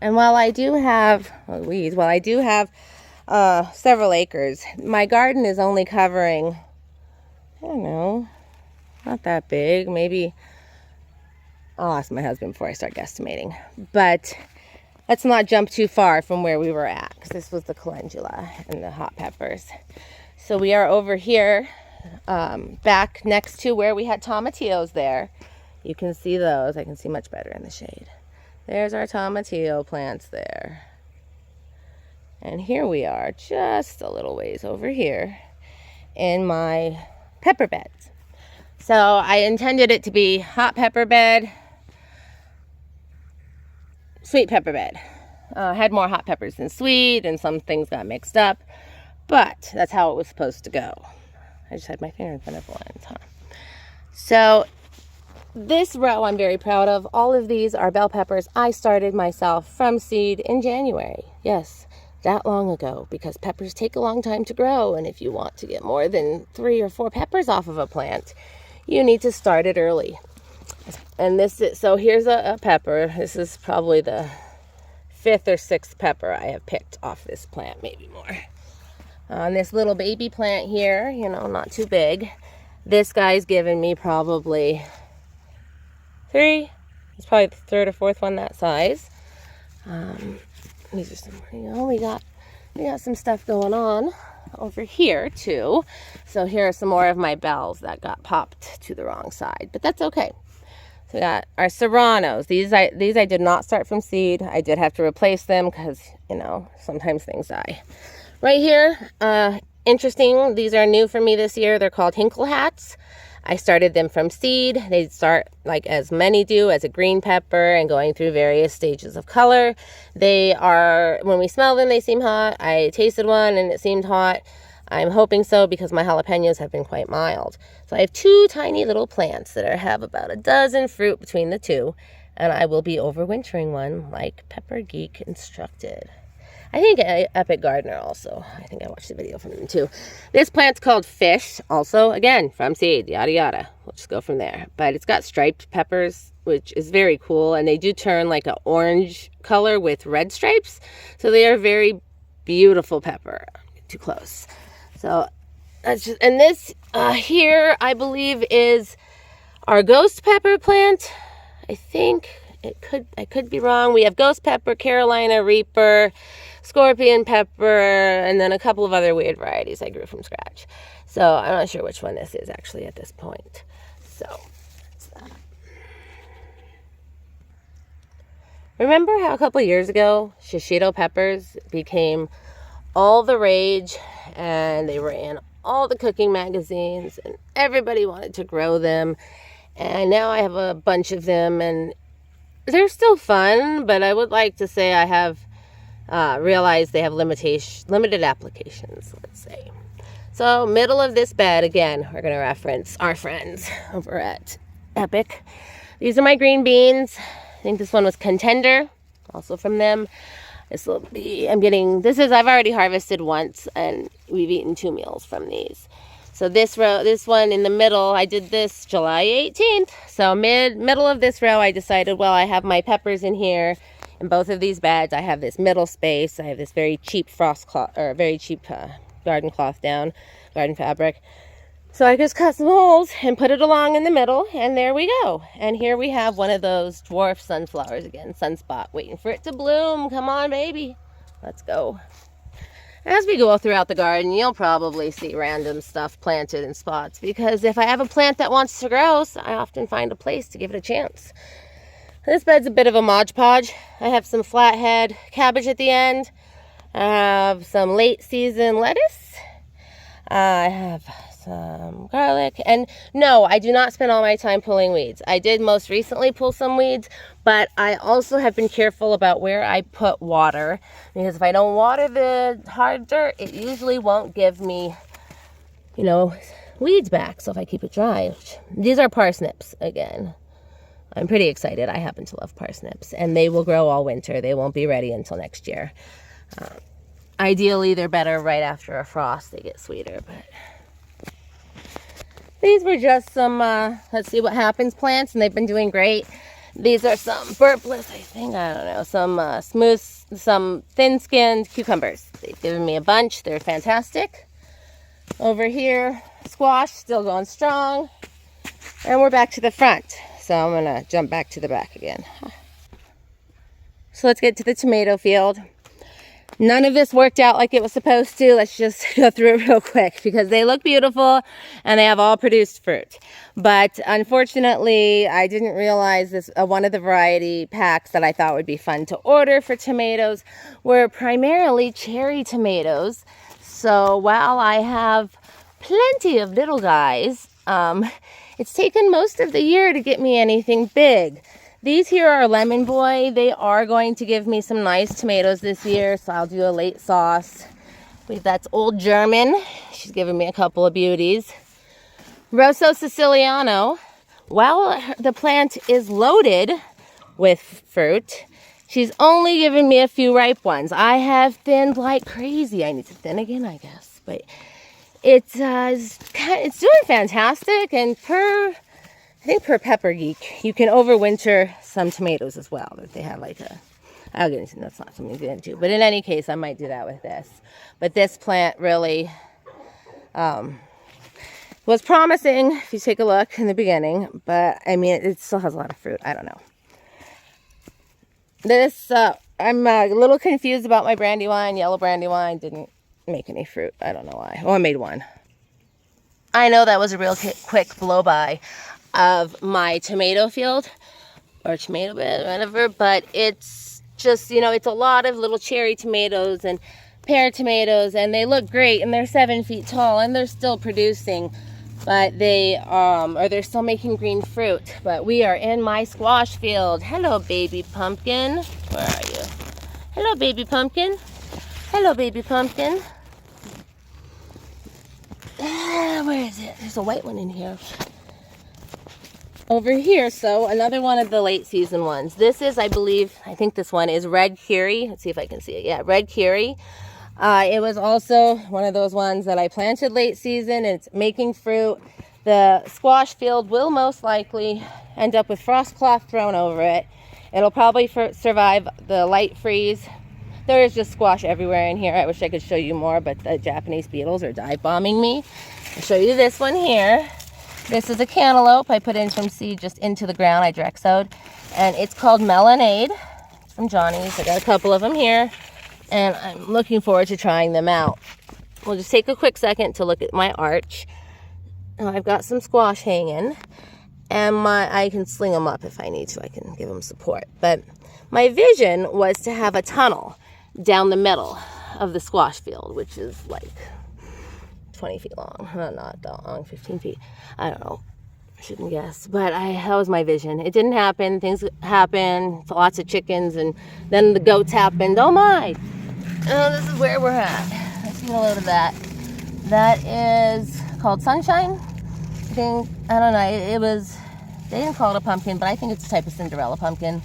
And while I do have several acres, my garden is only covering, I don't know, not that big. Maybe I'll ask my husband before I start guesstimating. But let's not jump too far from where we were at, because this was the calendula and the hot peppers. So we are over here, back next to where we had tomatillos there. You can see those. I can see much better in the shade. There's our tomatillo plants there. And here we are, just a little ways over here in my pepper beds. So I intended it to be hot pepper bed, sweet pepper bed. Had more hot peppers than sweet, and some things got mixed up, but that's how it was supposed to go. I just had my finger in front of the lens, huh? So this row I'm very proud of. All of these are bell peppers I started myself from seed in January. Yes, that long ago, because peppers take a long time to grow, and if you want to get more than 3 or 4 peppers off of a plant, you need to start it early. And so here's a pepper. This is probably the 5th or 6th pepper I have picked off this plant, maybe more. On this little baby plant here, not too big. This guy's given me probably 3. It's probably the 3rd or 4th one that size. These are some, we got some stuff going on over here too. So here are some more of my bells that got popped to the wrong side, but that's okay. So we got our serranos. These I did not start from seed. I did have to replace them because, sometimes things die. Right here, interesting. These are new for me this year. They're called Hinkle hats. I started them from seed. They start, like as many do, as a green pepper and going through various stages of color. They are, when we smell them, they seem hot. I tasted one and it seemed hot. I'm hoping so because my jalapenos have been quite mild. So I have 2 tiny little plants that have about a dozen fruit between the 2. And I will be overwintering one like Pepper Geek instructed. I think Epic Gardener also. I think I watched the video from them too. This plant's called Fish, also, again, from seed, yada yada. We'll just go from there. But it's got striped peppers, which is very cool. And they do turn like an orange color with red stripes. So they are very beautiful pepper. Too close. So that's just, and this here, I believe, is our ghost pepper plant. I think I could be wrong. We have ghost pepper, Carolina Reaper, scorpion pepper, and then a couple of other weird varieties I grew from scratch. So I'm not sure which one this is actually at this point. So that's that. Remember how a couple years ago shishito peppers became all the rage, and they were in all the cooking magazines, and everybody wanted to grow them. And now I have a bunch of them, and they're still fun, but I would like to say I have realized they have limited applications, let's say. So middle of this bed, again, we're going to reference our friends over at Epic. These are my green beans. I think this one was Contender, also from them. This will be, I've already harvested once, and we've eaten 2 meals from these. So this one in the middle, I did this July 18th. So middle of this row, I decided, well, I have my peppers in here in both of these beds. I have this middle space. I have this very cheap garden cloth down, garden fabric. So I just cut some holes and put it along in the middle, and there we go. And here we have one of those dwarf sunflowers again, Sunspot, waiting for it to bloom. Come on, baby. Let's go. As we go throughout the garden, you'll probably see random stuff planted in spots, because if I have a plant that wants to grow, I often find a place to give it a chance. This bed's a bit of a Mod Podge. I have some flathead cabbage at the end. I have some late season lettuce. I have some garlic. And no, I do not spend all my time pulling weeds. I did most recently pull some weeds, but I also have been careful about where I put water, because if I don't water the hard dirt, it usually won't give me, weeds back. So if I keep it dry, these are parsnips again. I'm pretty excited. I happen to love parsnips, and they will grow all winter. They won't be ready until next year. Ideally, they're better right after a frost. They get sweeter, but these were just some let's see what happens plants, and they've been doing great. These are some burpless, I think, I don't know, some smooth, some thin-skinned cucumbers. They've given me a bunch. They're fantastic. Over here, squash, still going strong. And we're back to the front. So I'm going to jump back to the back again. So let's get to the tomato field. None of this worked out like it was supposed to. Let's just go through it real quick because they look beautiful and they have all produced fruit. But unfortunately, I didn't realize this. One of the variety packs that I thought would be fun to order for tomatoes were primarily cherry tomatoes. So while I have plenty of little guys, it's taken most of the year to get me anything big. These here are Lemon Boy. They are going to give me some nice tomatoes this year, so I'll do a late sauce. That's Old German. She's giving me a couple of beauties. Rosso Siciliano. While the plant is loaded with fruit, she's only given me a few ripe ones. I have thinned like crazy. I need to thin again, I guess. But it's doing fantastic, and I think per Pepper Geek, you can overwinter some tomatoes as well. That they have like I'll get into, that's not something to get into. But in any case, I might do that with this. But this plant really was promising, if you take a look in the beginning. But, I mean, it still has a lot of fruit. I don't know. This, I'm a little confused about my Brandywine. Yellow Brandywine didn't make any fruit. I don't know why. Oh, I made one. I know that was a real quick blow-by of my tomato field or tomato bed, whatever, but it's just, you know, it's a lot of little cherry tomatoes and pear tomatoes, and they look great, and they're 7 feet tall, and they're still producing, but they're still making green fruit. But we are in my squash field. Hello, baby pumpkin. Where are you? Hello, baby pumpkin. Hello, baby pumpkin. Where is it? There's a white one in here. Over here, so another one of the late season ones. This is, I think this one is Red Curie. Let's see if I can see it. Yeah, Red Curie. It was also one of those ones that I planted late season. It's making fruit. The squash field will most likely end up with frost cloth thrown over it. It'll probably survive the light freeze. There is just squash everywhere in here. I wish I could show you more, but the Japanese beetles are dive bombing me. I'll show you this one here. This is a cantaloupe. I put in from seed just into the ground. I direct sowed. And it's called Melonade. It's from Johnny's. I got a couple of them here. And I'm looking forward to trying them out. We'll just take a quick second to look at my arch. Now I've got some squash hanging. And I can sling them up if I need to. I can give them support. But my vision was to have a tunnel down the middle of the squash field, which is like 20 feet long. Not that long, 15 feet. I don't know. I shouldn't guess. But that was my vision. It didn't happen. Things happened. Lots of chickens. And then the goats happened. Oh my. Oh, this is where we're at. Let's get a load of that. That is called Sunshine. I think, I don't know. They didn't call it a pumpkin, but I think it's a type of Cinderella pumpkin.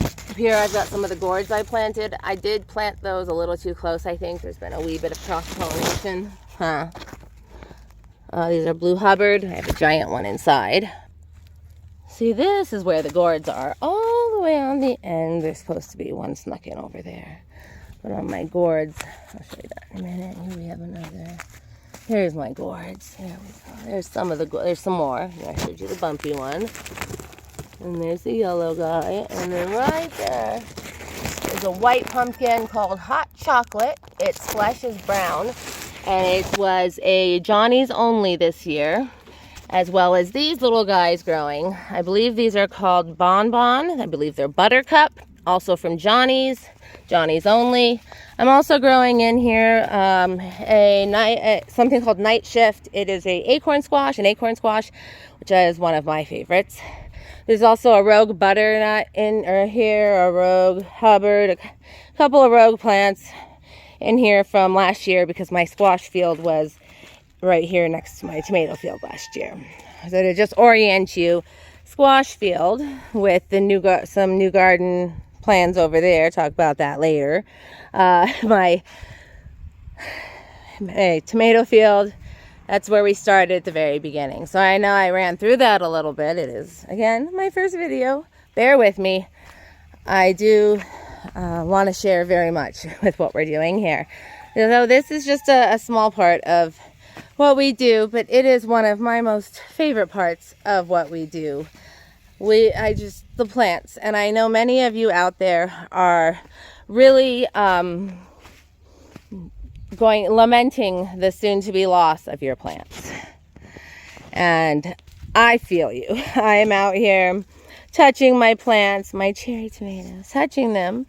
Up here I've got some of the gourds I planted. I did plant those a little too close, I think. There's been a wee bit of cross-pollination. These are Blue Hubbard. I have a giant one inside. See, this is where the gourds are. All the way on the end. There's supposed to be one snuck in over there. But on my gourds, I'll show you that in a minute. Here we have another. Here's my gourds. There we go. There's some of the there's some more. I showed you the bumpy one. And there's the yellow guy. And then right there is a white pumpkin called Hot Chocolate. Its flesh is brown. And it was a Johnny's only this year, as well as these little guys growing. I believe these are called Bonbon. I believe they're Buttercup, also from Johnny's only. I'm also growing in here something called Night Shift. It is an acorn squash, which is one of my favorites. There's also a Rogue Butternut in here, a Rogue Hubbard, a couple of Rogue plants in here from last year because my squash field was right here next to my tomato field last year. So to just orient you, squash field with the some new garden plans over there. Talk about that later. My tomato field, that's where we started at the very beginning. So I know I ran through that a little bit. It is, again, my first video, bear with me. I do want to share very much with what we're doing here. So this is just a small part of what we do, but it is one of my most favorite parts of what we do. The plants, and I know many of you out there are really lamenting the soon-to-be loss of your plants. And I feel you. I am out here touching my plants, my cherry tomatoes, touching them,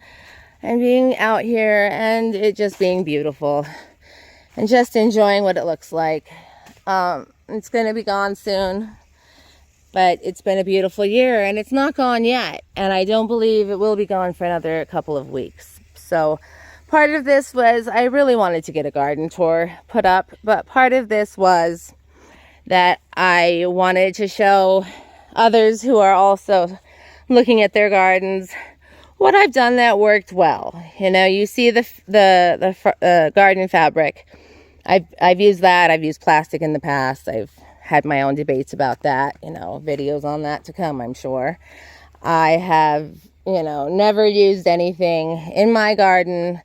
and being out here and it just being beautiful and just enjoying what it looks like. It's going to be gone soon, but it's been a beautiful year and it's not gone yet. And I don't believe it will be gone for another couple of weeks. So part of this was I really wanted to get a garden tour put up, but part of this was that I wanted to show others who are also looking at their gardens what I've done that worked well. You know, you see the garden fabric. I've used that. I've used plastic in the past. I've had my own debates about that. You know, videos on that to come, I'm sure. I have, you know, never used anything in my garden.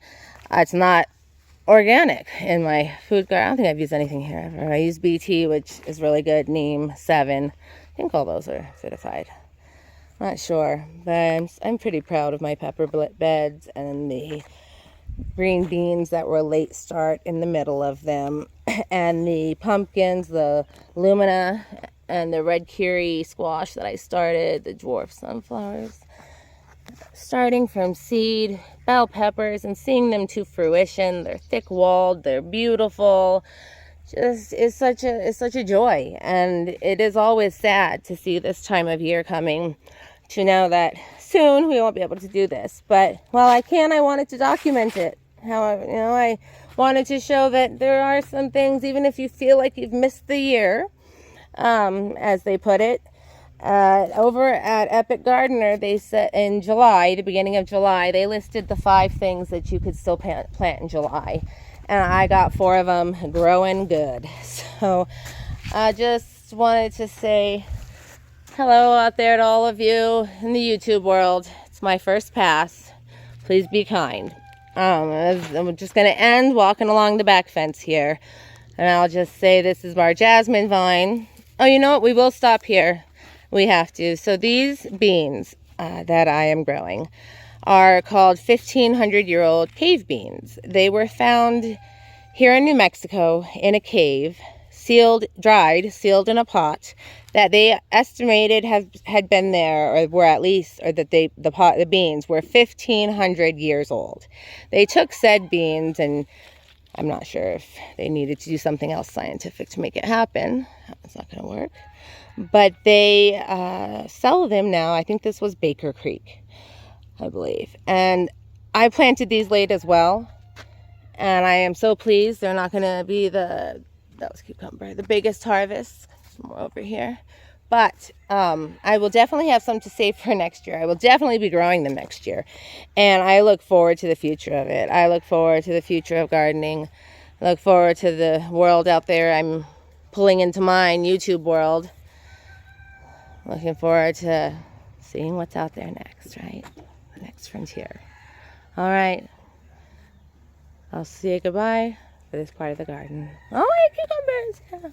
It's not organic in my food garden. I don't think I've used anything here ever. I use BT, which is really good. Neem 7. I think all those are certified. Not sure, but I'm pretty proud of my pepper beds and the green beans that were late start in the middle of them, and the pumpkins, the Lumina, and the red curry squash that I started, the dwarf sunflowers. Starting from seed, bell peppers, and seeing them to fruition. They're thick-walled, they're beautiful. Just it's such a joy, and it is always sad to see this time of year coming, to know that soon we won't be able to do this. But while I can, I wanted to document it. However, you know, I wanted to show that there are some things, even if you feel like you've missed the year, as they put it. Over at Epic Gardener, they said in July, the beginning of July, they listed the 5 things that you could still plant in July. And I got 4 of them growing good. So I just wanted to say hello out there to all of you in the YouTube world. It's my first pass. Please be kind. I'm just going to end walking along the back fence here. And I'll just say this is our jasmine vine. Oh, you know what? We will stop here. We have to. So these beans that I am growing are called 1,500-year-old cave beans. They were found here in New Mexico in a cave, dried, sealed in a pot, that they estimated had been there, or were at least, or that the beans were 1,500 years old. They took said beans, and I'm not sure if they needed to do something else scientific to make it happen. It's not going to work. But they sell them now. I think this was Baker Creek, I believe. And I planted these late as well. And I am so pleased. They're not going to be that was cucumber, the biggest harvest. Some more over here. But I will definitely have some to save for next year. I will definitely be growing them next year. And I look forward to the future of it. I look forward to the future of gardening. I look forward to the world out there I'm pulling into mine, YouTube world. Looking forward to seeing what's out there next, right? The next frontier. All right. I'll say goodbye for this part of the garden. Oh, cucumbers! Yeah.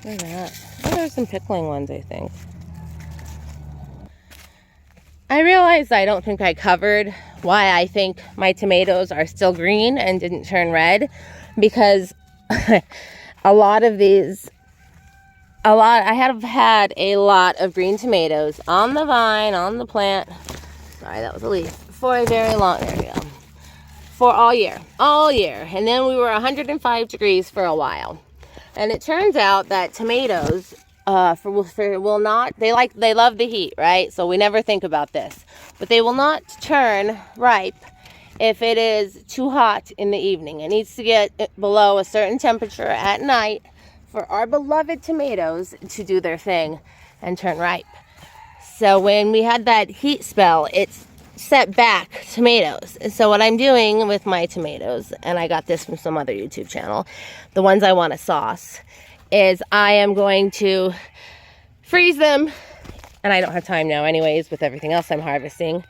Look at that. Oh, there's some pickling ones, I think. I realized I don't think I covered why I think my tomatoes are still green and didn't turn red, because I have had a lot of green tomatoes on the vine, on the plant. Sorry, that was a leaf. For a very long, there we go. For all year. And then we were 105 degrees for a while. And it turns out that tomatoes will not, they love the heat, right? So we never think about this. But they will not turn ripe if it is too hot in the evening. It needs to get below a certain temperature at night for our beloved tomatoes to do their thing and turn ripe. So when we had that heat spell, it's set back tomatoes. And so what I'm doing with my tomatoes, and I got this from some other YouTube channel, the ones I want to sauce, is I am going to freeze them And I don't have time now anyways with everything else I'm harvesting.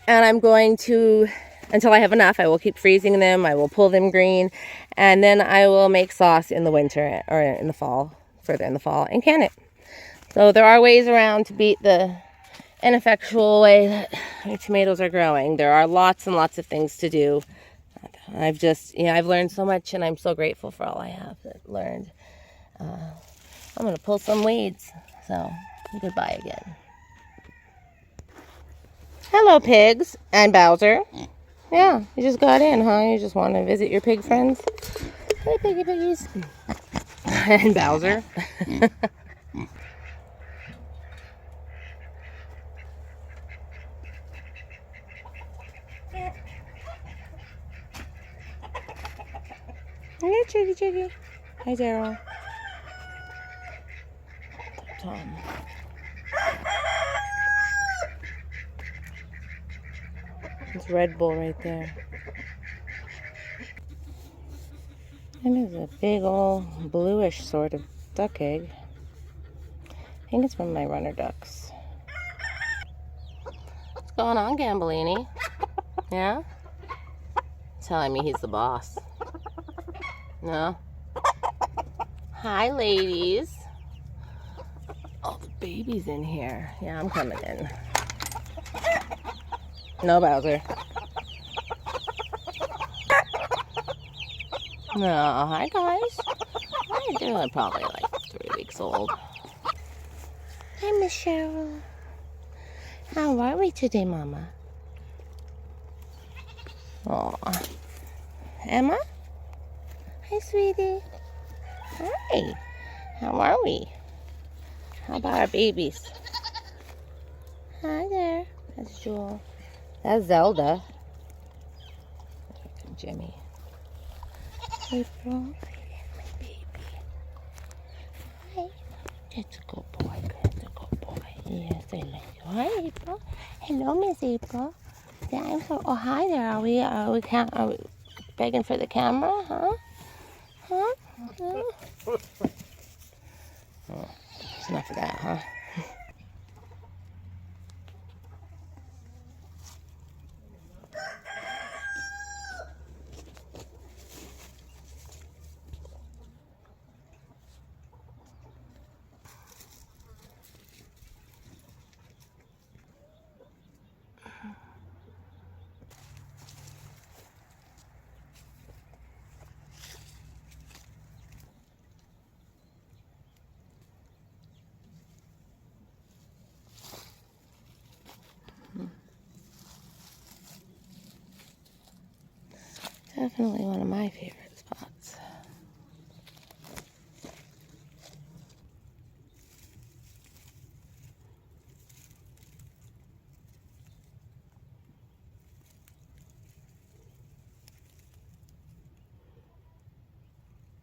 And I'm going to, until I have enough, I will keep freezing them. I will pull them green. And then I will make sauce in the winter or in the fall, further in the fall, and can it. So there are ways around to beat the ineffectual way that my tomatoes are growing. There are lots and lots of things to do. I've learned so much, and I'm so grateful for all I have learned. I'm going to pull some weeds. So, goodbye again. Hello, pigs and Bowser. Yeah, you just got in, huh? You just want to visit your pig friends? Hey, piggy piggies. And Bowser. Hey, Chiggy Chiggy. Hi, Daryl. Tom. It's Red Bull right there. And there's a big old bluish sort of duck egg. I think it's from my runner ducks. What's going on, Gambolini? Yeah? Telling me he's the boss. No? Hi, ladies. Oh, the baby's in here. Yeah, I'm coming in. No, Bowser. No, hi, guys. How you doing? Probably like 3 weeks old. Hi, Miss Cheryl. How are we today, Mama? Oh, Emma? Hi, sweetie. Hi. How are we? How about our babies? Hi there. That's Jewel. That's Zelda. Jimmy. April. My baby. Hi. That's a good boy. That's a good boy. Yes, I like you. Hi, April. Hello, Miss April. Yeah, I'm so. Oh, hi there. Are we begging for the camera? Huh? Huh? Oh, it's enough of that, huh? Definitely one of my favorites.